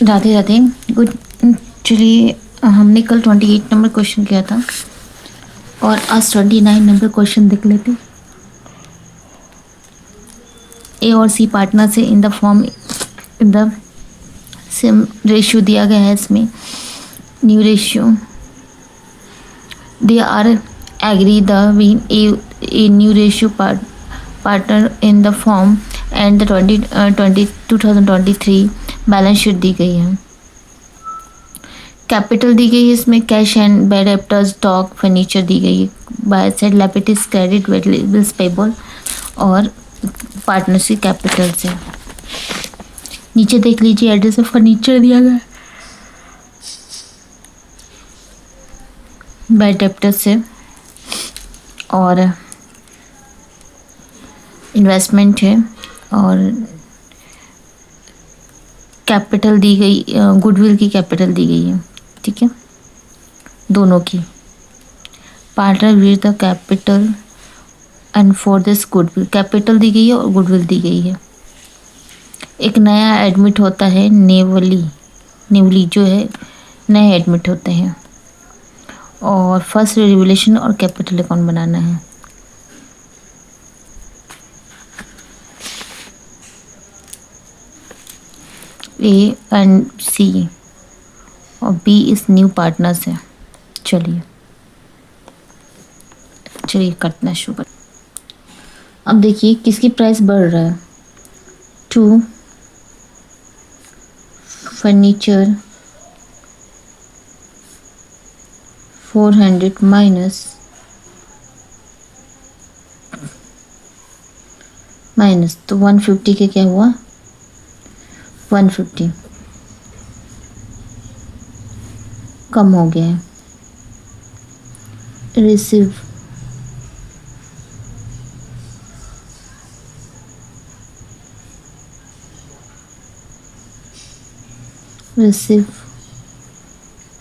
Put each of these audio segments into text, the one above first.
Radhe Radhe. Good. चलिए, हमने कल 28 नंबर क्वेश्चन किया था और आज 29 नंबर क्वेश्चन देख लेते। ए और सी पार्टनर से in the firm in the same ratio दिया गया है। इसमें new ratio they are agree the वीन a new ratio partner in the firm and the 2023 balance sheet दी गई है। कैपिटल दी गई है, इसमें cash and bad debtors stock furniture दी गई है। By side liabilities credit bills payable और पार्टनरशिप कैपिटल से। नीचे देख लीजिए एड्रेस ऑफ फर्नीचर दिया गया है बेड डेब्टर से और इन्वेस्टमेंट है और कैपिटल दी गई, गुडविल की कैपिटल दी गई है। ठीक है, दोनों की। Partner with the capital and for this goodwill, capital दी गई है और गुडविल दी गई है। एक नया एडमिट होता है, नेवली जो है नए एडमिट होते हैं और फर्स्ट रिवोल्यूशन और कैपिटल अकाउंट बनाना है। ए एंड सी और बी इस न्यू पार्टनर्स है। चलिए करना शुरू कर। अब देखिए किसकी प्राइस बढ़ रहा है। 2 फर्नीचर 400 माइनस तो 150 के क्या हुआ 150 कम हो गया है। Receive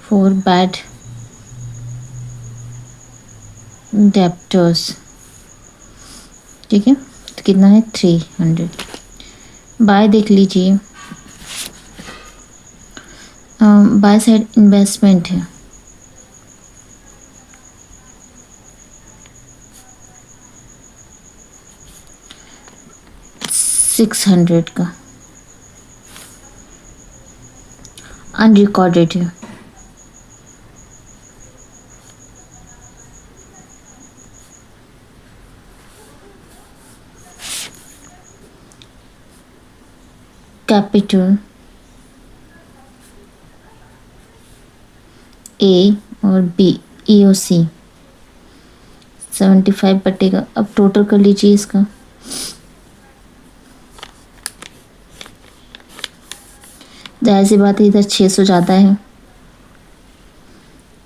for bad debtors. ठीक है, तो कितना है 300। बाय देख लीजिए, बाय साइड इन्वेस्टमेंट है। $600 का अनरिकॉर्डेड है। कैपिटल ए और बी EOC 75 बटेगा। अब टोटल कर लीजिए इसका। जाहिर सी बात है इधर 600 ज़्यादा है,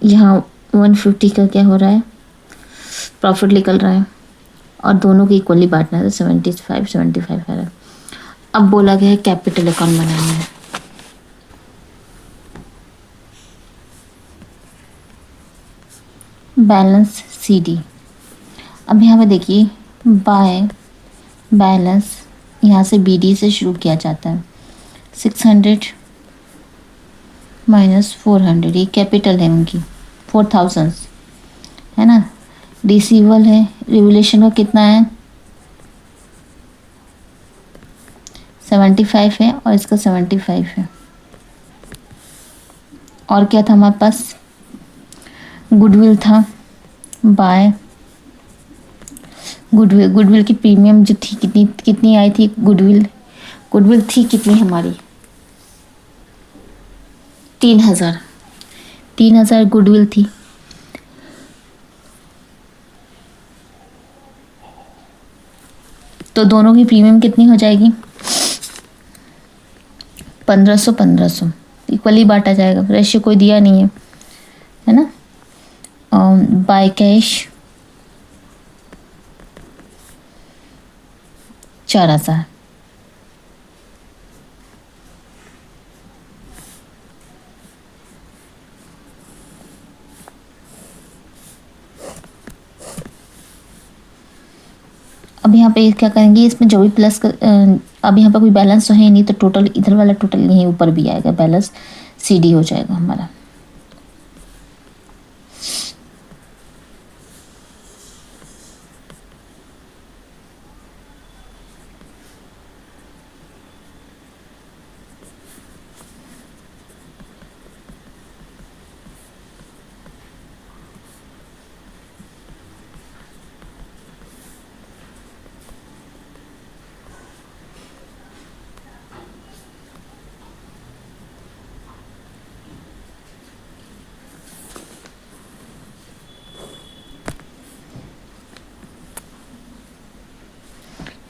यहाँ 150 का क्या हो रहा है प्रॉफिट निकल रहा है और दोनों की इक्वली बांटना है। 75 है। अब बोला गया है कैपिटल अकाउंट बनाना है। Balance CD। अब यहाँ पे देखिए बाय बैलेंस यहाँ से BD से शुरू किया जाता है। 600 माइनस 400 ये कैपिटल है उनकी 4000 है ना। रिसीवल है, रिवोल्यूशन का कितना है 75 है और इसका 75 है। और क्या था हमारे पास गुडविल था। बाय गुडविल की प्रीमियम जो थी कितनी आई थी। गुडविल थी कितनी हमारी 3000 गुडविल थी। तो दोनों की प्रीमियम कितनी हो जाएगी 1500 इक्वली बांटा जाएगा। रेशियो कोई दिया नहीं है ना। By cash 4000। अब यहाँ पे क्या करेंगे, इसमें जो भी प्लस अब यहाँ पर कोई बैलेंस तो है नहीं, तो टोटल इधर वाला टोटल यहीं ऊपर भी आएगा, बैलेंस CD हो जाएगा हमारा।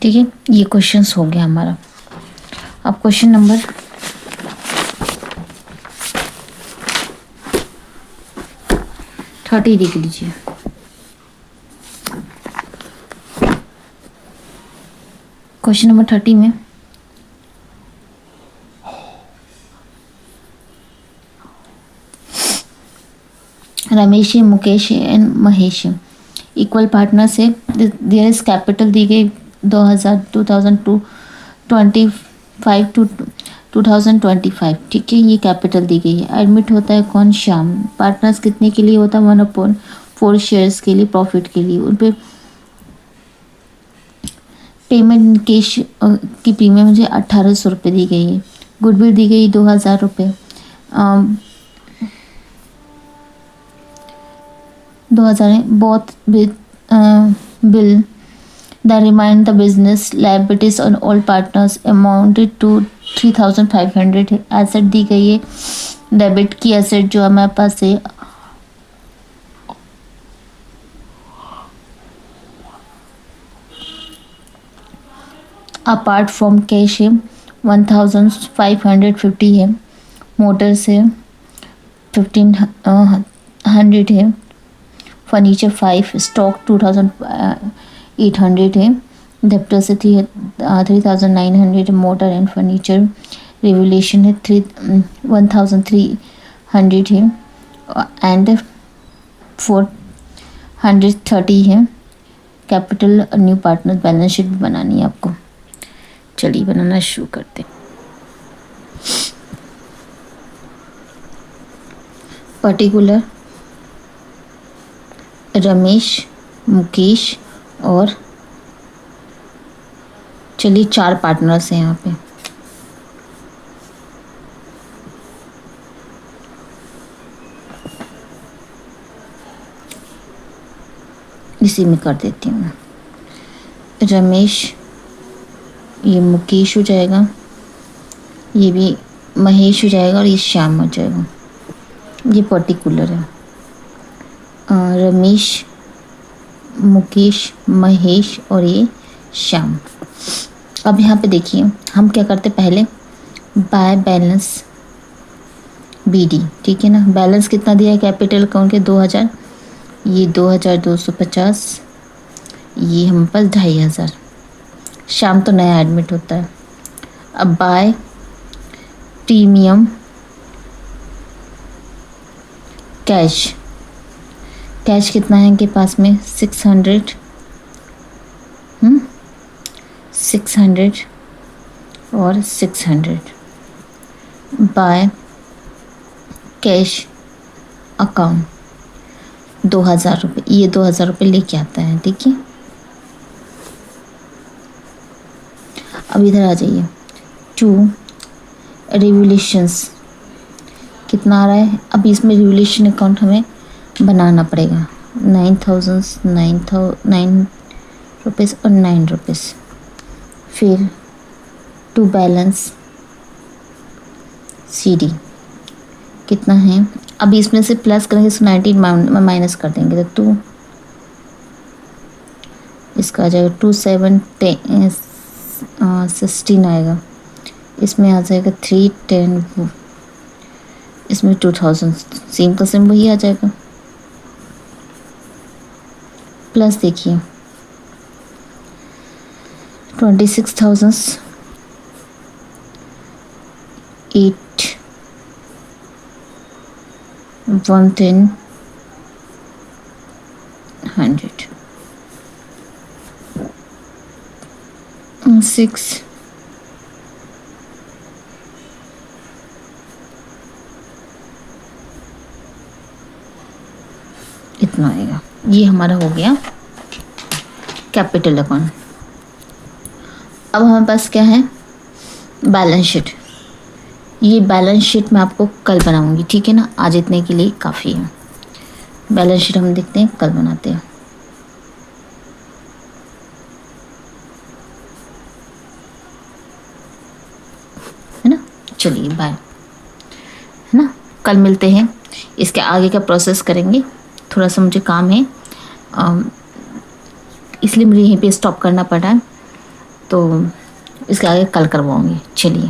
ठीक है, ये क्वेश्चंस हो गया हमारा। अब क्वेश्चन नंबर 30 देख लीजिए। क्वेश्चन नंबर 30 में Ramesh, Mukesh and Mahesh equal partners है। देयर इज कैपिटल दी गई 2025 टू 2025। ठीक है, ये कैपिटल दी गई है। एडमिट होता है कौन? श्याम। पार्टनर्स कितने के लिए होता है? 1/4 शेयर्स के लिए, प्रॉफिट के लिए। उन पे पेमेंट कैश की प्रीमियम मुझे 1800 रुपये दी गई है। गुडविल दी गई 2000 रुपये। 2000 है। Both bill the remind the business liabilities on all partners amounted to 3500 है। एसेट दी गई है, डेबिट की एसेट जो हमारे पास है अपार्ट फ्रॉम कैश है 1550 है। मोटर्स है 1500 है। फर्नीचर 5, स्टॉक 2800 है। डेप्टर से 3900। मोटर एंड फर्नीचर रिवोल्यूशन है 1300 है। एंड 430 है। Capital new partner balance sheet भी बनानी है आपको। चलिए बनाना शुरू करते हैं। पर्टिकुलर रमेश, मुकेश और चलिए 4 पार्टनर्स हैं यहाँ पे। इसी में कर देती हूँ। रमेश, ये मुकेश हो जाएगा, ये भी महेश हो जाएगा और ये श्याम हो जाएगा। ये पर्टिकुलर है। रमेश, मुकेश, महेश और ये श्याम। अब यहाँ पे देखिए हम क्या करते पहले, बाय बैलेंस BD। ठीक है ना, बैलेंस कितना दिया है कैपिटल अकाउंट के? 2000। ये 2250, ये हम पास 2500। शाम तो नया एडमिट होता है। अब बाय प्रीमियम कैश, कैश कितना है इनके पास में? 600 और 600। बाय कैश अकाउंट 2000 रुपये, ये 2000 रुपये लेके आता है। ठीक है, अब इधर आ जाइए। 2 रिवोल्यूशंस कितना आ रहा है? अब इसमें रिवोल्यूशन अकाउंट हमें बनाना पड़ेगा। 9000, 9 रुपीज़ और 9 रुपीज़। फिर टू बैलेंस CD कितना है? अब इसमें से प्लस करेंगे तो 19 माइनस कर देंगे तो 2, इसका आ जाएगा 2 7 16 आएगा। इसमें आ जाएगा 3 10, इसमें 2000, सेम का सेम वही आ जाएगा। प्लस देखिए 26,000 8 110 100 6 इतना आएगा। ये हमारा हो गया कैपिटल अकाउंट। अब हमारे पास क्या है, बैलेंस शीट। ये बैलेंस शीट मैं आपको कल बनाऊंगी, ठीक है ना, आज इतने के लिए काफ़ी है। बैलेंस शीट हम देखते हैं, कल बनाते हैं। है ना, चलिए बाय, है ना, कल मिलते हैं। इसके आगे का प्रोसेस करेंगे। थोड़ा सा मुझे काम है, इसलिए मुझे यहीं पे स्टॉप करना पड़ा है, तो इसके आगे कल करवाऊंगी। चलिए।